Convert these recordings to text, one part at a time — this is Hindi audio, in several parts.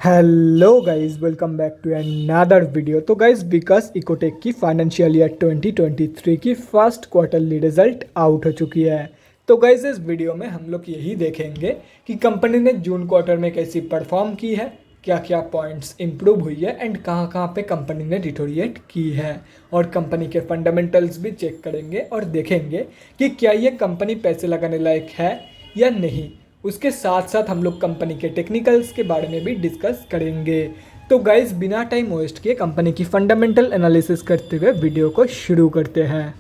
Hello guys, welcome back to another video. तो गाइस, विकास इकोटेक की फाइनेंशियल ईयर 2023 की फर्स्ट क्वार्टरली रिजल्ट आउट हो चुकी है। तो गाइस, इस वीडियो में हम लोग यही देखेंगे कि कंपनी ने जून क्वार्टर में कैसी परफॉर्म की है, क्या क्या पॉइंट्स इंप्रूव हुई है एंड कहाँ कहाँ पे कंपनी ने डिटोरिएट की है, और कंपनी के फंडामेंटल्स भी चेक करेंगे और देखेंगे कि क्या ये कंपनी पैसे लगाने लायक है या नहीं। उसके साथ साथ हम लोग कंपनी के टेक्निकल्स के बारे में भी डिस्कस करेंगे। तो गाइज, बिना टाइम वेस्ट किए कंपनी की फंडामेंटल एनालिसिस करते हुए वीडियो को शुरू करते हैं।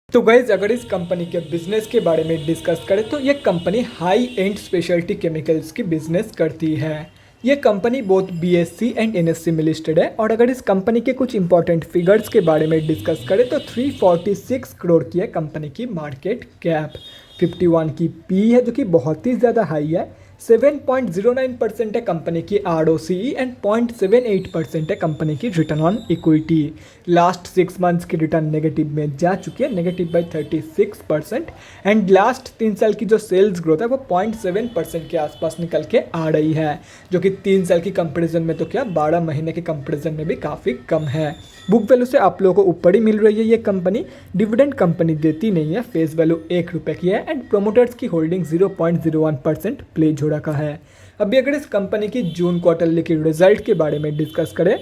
तो गाइज, अगर इस कंपनी के बिजनेस के बारे में डिस्कस करें तो ये company high and speciality chemicals की बिजनेस करती है। ये company both BSc and NSC में लिस्टेड है। और अगर इस कंपनी के कुछ इंपॉर्टेंट फिगर्स के बारे में डिस्कस करें तो 346 करोड़ की है कंपनी की मार्केट कैप। 51 की पी है जो कि बहुत ही ज़्यादा हाई है। 7.09% है कंपनी की ROCE एंड 0.78% है कंपनी की return on equity. Last 6 months की रिटर्न नेगेटिव में जा चुकी है, नेगेटिव बाई 36%। एंड लास्ट 3 साल की जो सेल्स ग्रोथ है वो 0.7% के आसपास निकल के आ रही है, जो कि 3 साल की कंपेरिजन में तो क्या 12 महीने के कंपेरिजन में भी काफ़ी कम है। बुक वैल्यू से आप लोगों को ऊपर ही मिल रही है ये कंपनी। डिविडेंड कंपनी देती नहीं है, फेस वैल्यू 1 रुपये की है एंड प्रोमोटर्स की होल्डिंग 0.01% प्लेज हो रखा है। अभी अगर इस कंपनी की जून क्वार्टरली की रिजल्ट के बारे में डिस्कस करें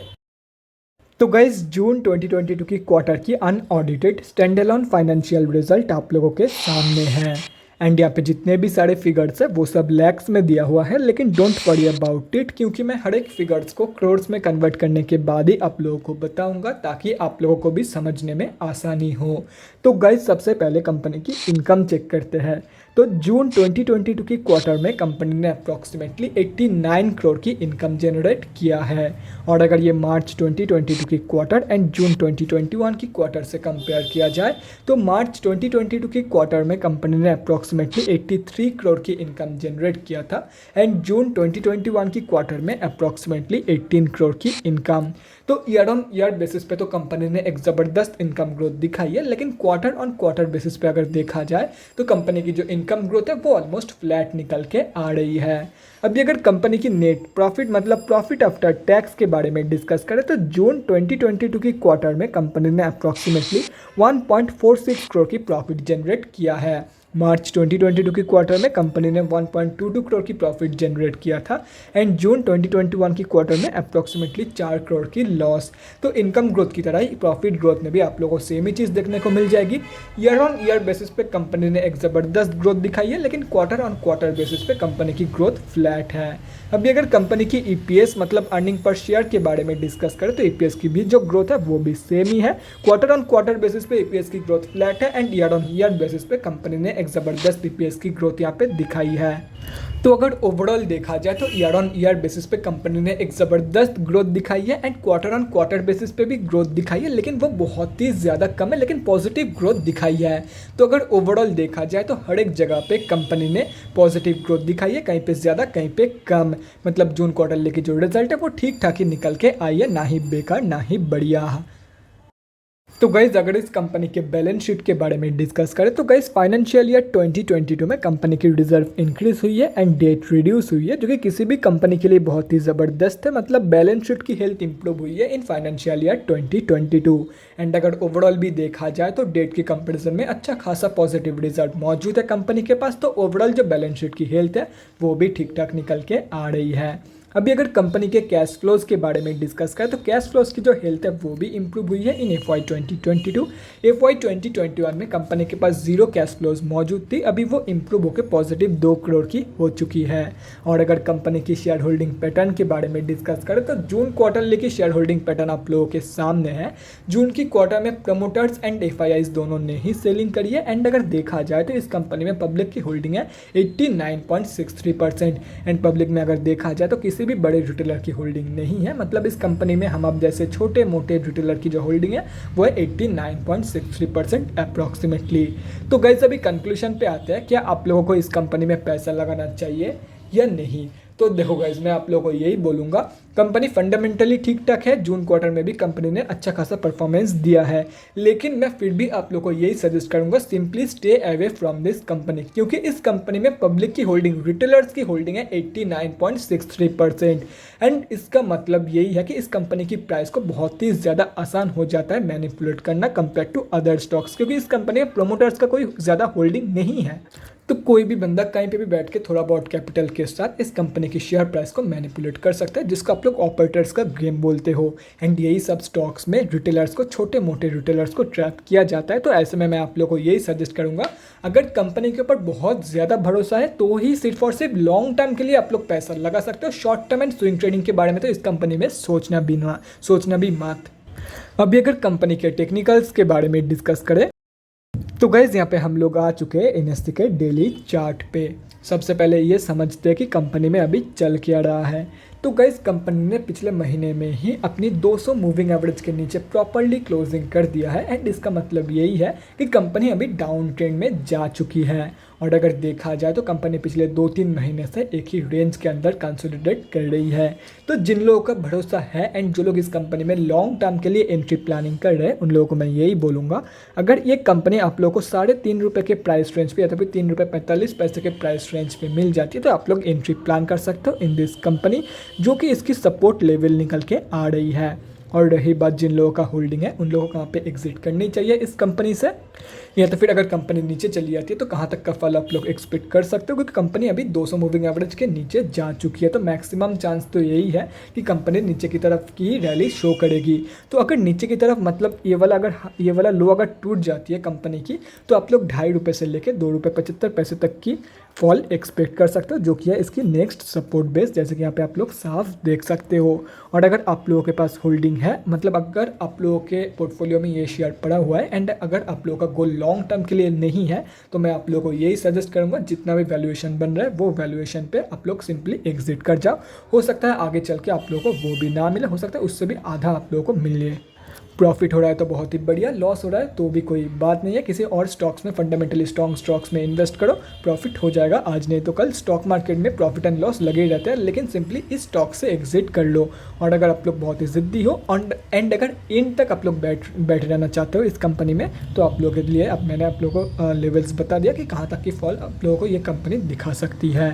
तो गाइज, जून 2022 की क्वार्टर की अनऑडिटेड स्टैंडअलोन फाइनेंशियल रिजल्ट आप लोगों के सामने है। एंड यहाँ पे जितने भी सारे फिगर्स है वो सब लैक्स में दिया हुआ है, लेकिन डोंट वरी अबाउट इट, क्योंकि मैं हर एक फिगर्स को क्रोर्स में कन्वर्ट करने के बाद ही आप लोगों को बताऊंगा ताकि आप लोगों को भी समझने में आसानी हो। तो गाइज, सबसे पहले कंपनी की इनकम चेक करते हैं। तो जून 2022 की क्वार्टर में कंपनी ने अप्रॉक्सीमेटली 89 करोड़ की इनकम जनरेट किया है। और अगर ये मार्च 2022 की क्वार्टर एंड जून 2021 की क्वार्टर से कंपेयर किया जाए तो मार्च 2022 की क्वार्टर में कंपनी ने अप्रॉक्सीमेटली 83 करोड़ की इनकम जनरेट किया था एंड जून 2021 की क्वार्टर में अप्रॉक्सीमेटली 18 करोड़ की इनकम। तो ईयर ऑन ईयर बेसिस पे तो कंपनी ने एक ज़बरदस्त इनकम ग्रोथ दिखाई है, लेकिन क्वार्टर ऑन क्वार्टर बेसिस पे अगर देखा जाए तो कंपनी की जो इनकम ग्रोथ है वो ऑलमोस्ट फ्लैट निकल के आ रही है। अभी अगर कंपनी की नेट प्रॉफिट मतलब प्रॉफिट आफ्टर टैक्स के बारे में डिस्कस करें तो जून 2022 की क्वार्टर में कंपनी ने अप्रॉक्सीमेटली 1.46 करोड़ की प्रॉफिट जनरेट किया है। मार्च 2022 की क्वार्टर में कंपनी ने 1.22 करोड़ की प्रॉफिट जनरेट किया था एंड जून 2021 की क्वार्टर में अप्रॉक्सीमेटली 4 करोड़ की लॉस। तो इनकम ग्रोथ की तरह ही प्रॉफिट ग्रोथ में भी आप लोगों को सेम ही चीज़ देखने को मिल जाएगी। ईयर ऑन ईयर बेसिस पे कंपनी ने एक ज़बरदस्त ग्रोथ दिखाई है, लेकिन क्वार्टर ऑन क्वार्टर बेसिस पे कंपनी की ग्रोथ फ्लैट है। अभी अगर कंपनी की EPS मतलब अर्निंग पर शेयर के बारे में डिस्कस करें तो EPS की भी जो ग्रोथ है वो भी सेम ही है। क्वार्टर ऑन क्वार्टर बेसिस पे EPS की ग्रोथ फ्लैट है and year on year basis पे कंपनी ने एक ज़बरदस्त EPS की ग्रोथ यहाँ पे दिखाई है। तो अगर ओवरऑल देखा जाए तो ईयर ऑन ईयर बेसिस पे कंपनी ने एक ज़बरदस्त ग्रोथ दिखाई है and quarter on quarter basis पे भी ग्रोथ दिखाई है, लेकिन वो बहुत ही ज़्यादा कम है, लेकिन पॉजिटिव ग्रोथ दिखाई है। तो अगर ओवरऑल देखा जाए तो हर एक जगह पे कंपनी ने पॉजिटिव ग्रोथ दिखाई है, कहीं पे ज़्यादा कहीं पे कम। मतलब जून क्वार्टर लेके जो रिजल्ट है वो ठीक ठाक ही निकल के आई है, ना ही बेकार ना ही बढ़िया। तो गाइज, अगर इस कंपनी के बैलेंस शीट के बारे में डिस्कस करें तो गाइज, फाइनेंशियल ईयर 2022 में कंपनी की रिजर्व इंक्रीज हुई है एंड डेट रिड्यूस हुई है, जो कि किसी भी कंपनी के लिए बहुत ही ज़बरदस्त है। मतलब बैलेंस शीट की हेल्थ इंप्रूव हुई है इन फाइनेंशियल ईयर 2022। एंड अगर ओवरऑल भी देखा जाए तो डेट के कंपेरिजन में अच्छा खासा पॉजिटिव रिजल्ट मौजूद है कंपनी के पास। तो ओवरऑल जो बैलेंस शीट की हेल्थ है वो भी ठीक ठाक निकल के आ रही है। अभी अगर कंपनी के कैश फ्लोज के बारे में डिस्कस करें तो कैश फ्लोज की जो हेल्थ है वो भी इंप्रूव हुई है इन FY 2022। FY 2021 में कंपनी के पास जीरो कैश फ्लोज मौजूद थी, अभी वो इंप्रूव होकर पॉजिटिव 2 करोड़ की हो चुकी है। और अगर कंपनी की शेयर होल्डिंग पैटर्न के बारे में डिस्कस करें तो जून क्वार्टरली की शेयर होल्डिंग पैटर्न आप लोगों के सामने है। जून की क्वार्टर में प्रमोटर्स एंड FIIs दोनों ने ही सेलिंग करी है एंड अगर देखा जाए तो इस कंपनी में पब्लिक की होल्डिंग है 89.63% एंड पब्लिक में अगर देखा जाए तो किसी भी बड़े रिटेलर की होल्डिंग नहीं है। मतलब इस कंपनी में हम अब जैसे छोटे मोटे रिटेलर की जो होल्डिंग है वो है 89.63% अप्रॉक्सीमेटली। तो गाइस, अभी कंक्लूजन पे आते हैं, क्या आप लोगों को इस कंपनी में पैसा लगाना चाहिए या नहीं। तो देखो गाइज मैं आप लोगों को यही बोलूँगा, कंपनी फंडामेंटली ठीक ठाक है। जून क्वार्टर में भी कंपनी ने अच्छा खासा परफॉर्मेंस दिया है, लेकिन मैं फिर भी आप लोगों को यही सजेस्ट करूंगा, simply stay away from this company, क्योंकि इस कंपनी में पब्लिक की होल्डिंग, रिटेलर्स की होल्डिंग है 89.63%। एंड इसका मतलब यही है कि इस कंपनी की प्राइस को बहुत ही ज़्यादा आसान हो जाता है मैनिपुलेट करना कंपेयर टू अदर स्टॉक्स, क्योंकि इस कंपनी में प्रोमोटर्स का कोई ज़्यादा होल्डिंग नहीं है। तो कोई भी बंदा कहीं पे भी बैठ के थोड़ा बहुत कैपिटल के साथ इस कंपनी की शेयर प्राइस को मैनिपुलेट कर सकता है, जिसको आप लोग ऑपरेटर्स का गेम बोलते हो। एंड यही सब स्टॉक्स में रिटेलर्स को, छोटे मोटे रिटेलर्स को ट्रैप किया जाता है। तो ऐसे में मैं आप लोग को यही सजेस्ट करूंगा, अगर कंपनी के ऊपर बहुत ज़्यादा भरोसा है तो ही सिर्फ और सिर्फ लॉन्ग टर्म के लिए आप लोग पैसा लगा सकते हो। Short term and swing trading के बारे में तो इस कंपनी में सोचना भी मत। अभी अगर कंपनी के टेक्निकल्स के बारे में डिस्कस करें तो गाइज यहाँ पे हम लोग आ चुके हैं एनएससी के डेली चार्ट पे। सबसे पहले ये समझते हैं कि कंपनी में अभी चल क्या रहा है। तो गाइज कंपनी ने पिछले महीने में ही अपनी 200 मूविंग एवरेज के नीचे प्रॉपरली क्लोजिंग कर दिया है। एंड इसका मतलब यही है कि कंपनी अभी डाउन ट्रेंड में जा चुकी है। और अगर देखा जाए तो कंपनी पिछले 2-3 महीने से एक ही रेंज के अंदर कंसोलिडेट कर रही है। तो जिन लोगों का भरोसा है एंड जो लोग इस कंपनी में लॉन्ग टर्म के लिए एंट्री प्लानिंग कर रहे हैं, उन लोगों को मैं यही बोलूँगा, अगर ये कंपनी आप लोगों को ₹3.5 के प्राइस रेंज पे या तो फिर ₹3.45 के प्राइस रेंज पे मिल जाती है तो आप लोग एंट्री प्लान कर सकते हो इन दिस कंपनी, जो कि इसकी सपोर्ट लेवल निकल के आ रही है। और रही बात जिन लोगों का होल्डिंग है, उन लोगों को कहाँ पे एग्जिट करनी चाहिए इस कंपनी से, या तो फिर अगर कंपनी नीचे चली जाती है तो कहाँ तक का फल आप लोग एक्सपेक्ट कर सकते हो, क्योंकि कंपनी अभी 200 मूविंग एवरेज के नीचे जा चुकी है। तो मैक्सिमम चांस तो यही है कि कंपनी नीचे की तरफ की रैली शो करेगी। तो अगर नीचे की तरफ मतलब ये वाला लो अगर टूट जाती है कंपनी की, तो आप लोग ₹2.5 से लेकर ₹2.75 तक की फॉल एक्सपेक्ट कर सकते हो, जो कि है इसकी नेक्स्ट सपोर्ट बेस, जैसे कि यहाँ पे आप लोग साफ देख सकते हो। और अगर आप लोगों के पास होल्डिंग है, मतलब अगर आप लोगों के पोर्टफोलियो में ये शेयर पड़ा हुआ है एंड अगर आप लोगों का गोल लॉन्ग टर्म के लिए नहीं है, तो मैं आप लोगों को यही सजेस्ट करूंगा, जितना भी वैल्यूएशन बन रहा है वो वैल्यूएशन पे आप लोग सिंपली एग्जिट कर जाओ। हो सकता है आगे चल के आप लोगों को वो भी ना मिले, हो सकता है उससे भी आधा आप लोगों को मिल जाए। प्रॉफिट हो रहा है तो बहुत ही बढ़िया, लॉस हो रहा है तो भी कोई बात नहीं है, किसी और स्टॉक्स में, फंडामेंटली स्ट्रॉन्ग स्टॉक्स में इन्वेस्ट करो, प्रॉफिट हो जाएगा आज नहीं तो कल। स्टॉक मार्केट में प्रॉफिट एंड लॉस लगे ही रहते हैं, लेकिन सिंपली इस स्टॉक से एग्जिट कर लो। और अगर आप लोग बहुत ही ज़िद्दी हो एंड अगर इन तक आप लोग बैठ रहना चाहते हो इस कंपनी में, तो आप लोगों के लिए अब मैंने आप लोगों को लेवल्स बता दिया कि कहाँ तक की फॉल आप लोगों को ये कंपनी दिखा सकती है।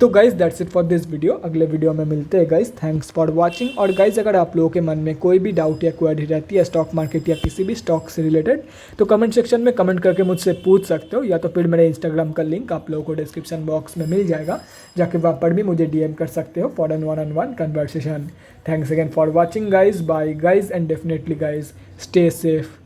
तो guys that's it for this video, अगले वीडियो में मिलते हैं गाइज। Thanks for watching. और गाइज अगर आप लोगों के मन में कोई भी डाउट या क्वेरी रहती है स्टॉक मार्केट या किसी भी स्टॉक से रिलेटेड, तो कमेंट सेक्शन में कमेंट करके मुझसे पूछ सकते हो, या तो फिर मेरे इंस्टाग्राम का लिंक आप लोगों को डिस्क्रिप्शन बॉक्स में मिल जाएगा, जाके वहाँ पर भी मुझे डीएम कर सकते हो for an one on one conversation. Thanks again for watching guys, bye guys, and definitely guys stay safe.